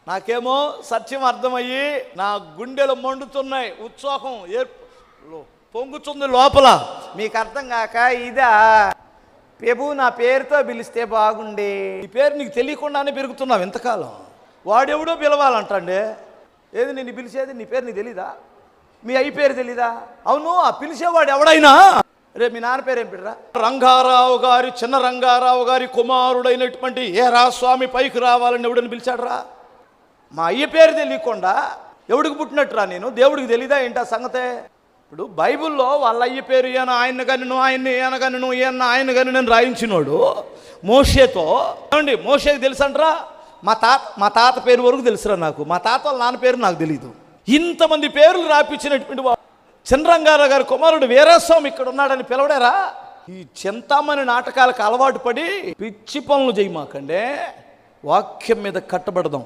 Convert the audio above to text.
నాకేమో సత్యం అర్థమయ్యి నా గుండెలు మండుతున్నాయి, ఉత్సాహం పొంగుతుంది లోపల. మీకు అర్థం కాక ఇదా ప్రభు నా పేరుతో పిలిస్తే బాగుండే, ఈ పేరు నీకు తెలియకుండానే పెరుగుతున్నావు ఇంతకాలం. వాడెవడో పిలవాలంటండి. ఏది నిన్ను పిలిచేది? నీ పేరు నీకు తెలీదా? మీ అయ్య పేరు తెలీదా? అవును, ఆ పిలిచేవాడు ఎవడైనా రేపు మీ నాన్న పేరు ఏం పెట్టరా? రంగారావు గారి, చిన్న రంగారావు గారి కుమారుడైనటువంటి ఏరా స్వామి పైకి రావాలని ఎవడని పిలిచాడరా? మా అయ్య పేరు తెలియకుండా ఎవడికి పుట్టినట్టురా నేను? దేవుడికి తెలీదా ఏంటి ఆ సంగతే? ఇప్పుడు బైబిల్లో వాళ్ళ అయ్య పేరు ఈయన ఆయన గనును, ఆయన్ని ఈయన గనును, ఈయన ఆయన గను నేను రాయించినోడు మోషేతో. ఏమండి మోషేకి తెలుసంటరా? మా తాత పేరు వరకు తెలుసురా నాకు. మా తాత వాళ్ళ నాన్న పేరు నాకు తెలీదు. ఇంతమంది పేర్లు రాపించినటువంటి చంద్రంగారావు గారి కుమారుడు వీరాస్వామి ఇక్కడ ఉన్నాడని పిలవడారా? ఈ చింతామణి నాటకాలకు అలవాటు పడి పిచ్చి పనులు చేయమాకండే, వాక్యం మీద కట్టబడదాం.